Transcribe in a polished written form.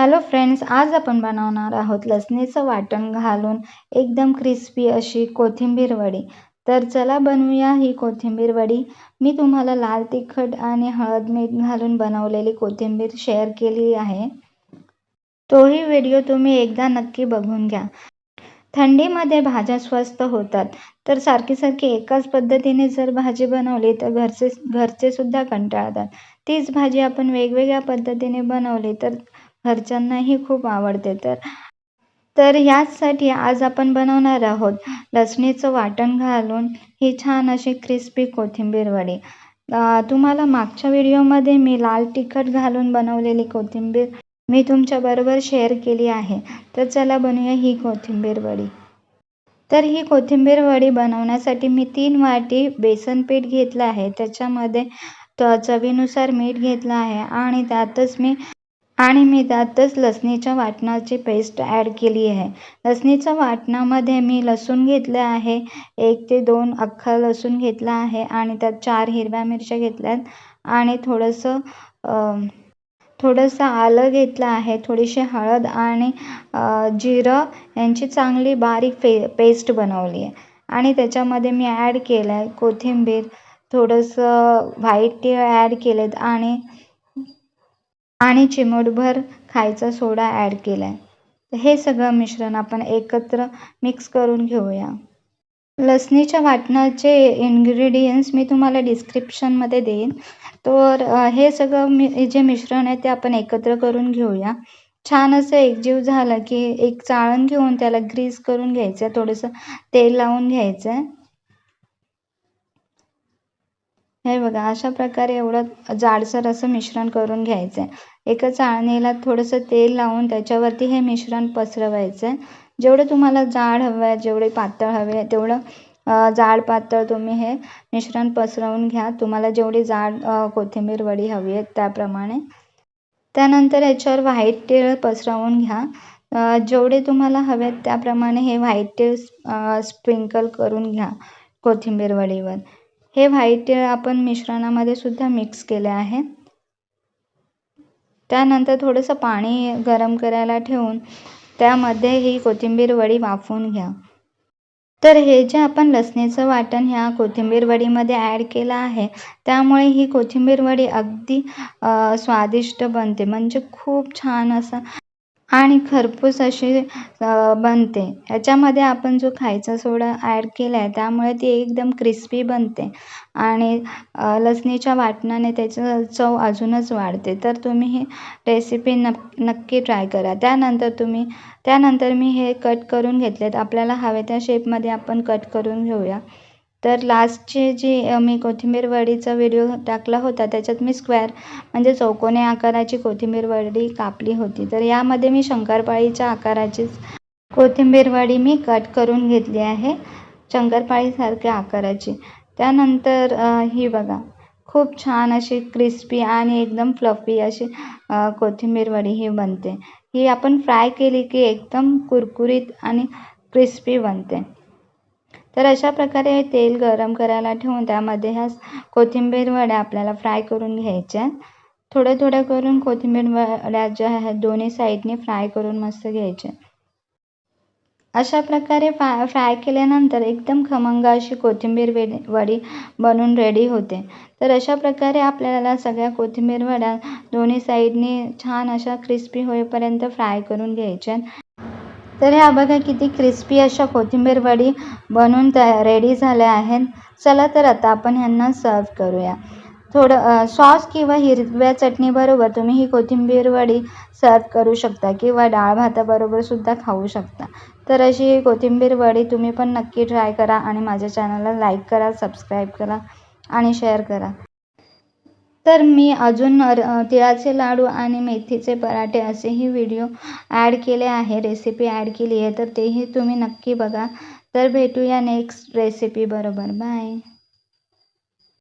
Hello friends, आज आपण बनवणार आहोत लसणीचं वाटण घालून एकदम क्रिस्पी अशी कोथिंबीर वडी। तर चला बनवूया ही कोथिंबीर वडी। मी तुम्हाला लाल तिखट आणि हळद मीठ घालून बनवलेली कोथिंबीर शेअर केली आहे। तोही व्हिडिओ तुम्ही एकदा नक्की बघून घ्या। थंडीमध्ये भाज्या स्वस्त होतात, तर सारखी एकाच पद्धतीने जर भाजी बनवली तर घरचे सुद्धा कंटाळतात। तीच भाजी आपण वेगवेगळ्या पद्धतीने बनवली तर घरच्यांनाही खूप आवडते। तर याचसाठी आज आपण बनवणार आहोत लसणीचं वाटण घालून ही छान अशी क्रिस्पी कोथिंबीर वडी। तुम्हाला मागच्या व्हिडिओमध्ये मी लाल तिखट घालून बनवलेली कोथिंबीर मी तुमच्याबरोबर शेअर केली आहे। तर चला बनवूया ही कोथिंबीर वडी। तर ही कोथिंबीर वडी बनवण्यासाठी मी 3 वाटी बेसन पीठ घेतलं आहे। त्याच्यामध्ये चवीनुसार मीठ घेतलं आहे आणि मी त्यातच लसणीच्या वाटणाची पेस्ट ॲड केली आहे। लसणीच्या वाटणामध्ये मी लसूण घेतलं आहे, 1 ते 2 अख्खा लसूण घेतला आहे आणि त्यात 4 हिरव्या मिरच्या घेतल्यात आणि थोडंसं आलं घेतलं आहे, थोडीशी हळद आणि जिरं यांची चांगली बारीक पेस्ट बनवली आहे आणि त्याच्यामध्ये मी ॲड केलं आहे कोथिंबीर, थोडंसं व्हाईट तीळ ॲड केलेत आणि चिमूटभर खायचा सोडा ॲड केला आहे। हे सगळं मिश्रण आपण एकत्र मिक्स करून घेऊया। लसणीच्या वाटणाचे इन्ग्रेडियंट्स मी तुम्हाला डिस्क्रिप्शनमध्ये देईन। तर हे सगळं जे मिश्रण आहे ते आपण एकत्र करून घेऊया। छान असं एकजीव झालं की एक चाळण घेऊन त्याला ग्रीस करून घ्यायचं, थोडंसं तेल लावून घ्यायचं। हे बघा, अशा प्रकारे एवढं जाडसर असं मिश्रण करून घ्यायचं आहे। एका चाळणीला थोडंसं तेल लावून त्याच्यावरती हे मिश्रण पसरवायचं आहे। जेवढं तुम्हाला जाड हवं आहे, जेवढे पातळ हवे आहे तेवढं जाड पातळ तुम्ही हे मिश्रण पसरवून घ्या। तुम्हाला जेवढी जाड कोथिंबीर वडी हवी आहे त्याप्रमाणे। त्यानंतर याच्यावर व्हाईट तीळ पसरवून घ्या। जेवढे तुम्हाला हवे आहेत त्याप्रमाणे हे व्हाईट तीळ स्प्रिंकल करून घ्या कोथिंबीर वडीवर। हे व्हाईट तीळ आपण मिश्रणामध्ये सुद्धा मिक्स केले आहे। त्यानंतर थोडंसं पाणी गरम करायला ठेवून त्यामध्ये ही कोथिंबीर वडी वाफवून घ्या। तर हे जे आपण लसणीचं वाटण ह्या कोथिंबीर वडीमध्ये ॲड केलं आहे, त्यामुळे ही कोथिंबीर वडी अगदी स्वादिष्ट बनते, म्हणजे खूप छान असं आणि खरपूस अशी बनते। याच्यामध्ये आपण जो खायचा सोडा ॲड केला आहे त्यामुळे ती एकदम क्रिस्पी बनते आणि लसणीच्या वाटणाने त्याचं चव अजूनच वाढते। तर तुम्ही ही रेसिपी नक्की ट्राय करा। त्यानंतर मी हे कट करून घेतलेत। आपल्याला हवे त्या शेपमध्ये आपण कट करून घेऊया। तर लास्टची जी मी कोथिंबीर वडीचा व्हिडिओ टाकला होता त्याच्यात मी स्क्वेअर म्हणजे चौकोनी आकाराची कोथिंबीर वडी कापली होती। तर यामध्ये मी शंकरपाळीच्या आकाराचीच कोथिंबीर वडी मी कट करून घेतली आहे, शंकरपाळीसारख्या आकाराची। त्यानंतर ही बघा, खूप छान अशी क्रिस्पी आणि एकदम फ्लफी अशी कोथिंबीर वडी ही बनते। ही आपण फ्राय केली की एकदम कुरकुरीत आणि क्रिस्पी बनते। तर अशा प्रकारे तेल गरम करायला ठेवून त्यामध्ये ह्या कोथिंबीर वड्या आपल्याला फ्राय करून घ्यायच्या। थोड्या करून कोथिंबीर वड्या ज्या आहेत दोन्ही साईडने फ्राय करून मस्त घ्यायच्या। अशा प्रकारे फ्राय केल्यानंतर एकदम खमंग अशी कोथिंबीर वडी बनून रेडी होते। तर अशा प्रकारे आपल्याला सगळ्या कोथिंबीर वड्या दोन्ही साईडने छान अशा क्रिस्पी होईपर्यंत फ्राय करून घ्यायच्या। तर ह्या बघा किती क्रिस्पी अशा कोथिंबीर वडी बनून रेडी झाल्या आहेत। चला तर आता आपण ह्यांना सर्व करूया। थोडं सॉस किंवा हिरव्या चटणीबरोबर तुम्ही ही कोथिंबीर वडी सर्व करू शकता किंवा डाळ भाताबरोबर सुद्धा खाऊ शकता। तर अशी कोथिंबीर वडी तुम्ही पण नक्की ट्राय करा आणि माझ्या चॅनलला लाईक करा, सबस्क्राईब करा आणि शेअर करा। तर मी अजून तिळाचे लाडू आणि मेथीचे पराठे असेही व्हिडिओ ॲड केले आहे, रेसिपी ॲड केली आहे, तर तेही तुम्ही नक्की बघा। तर भेटूया नेक्स्ट रेसिपी बरोबर। बाय।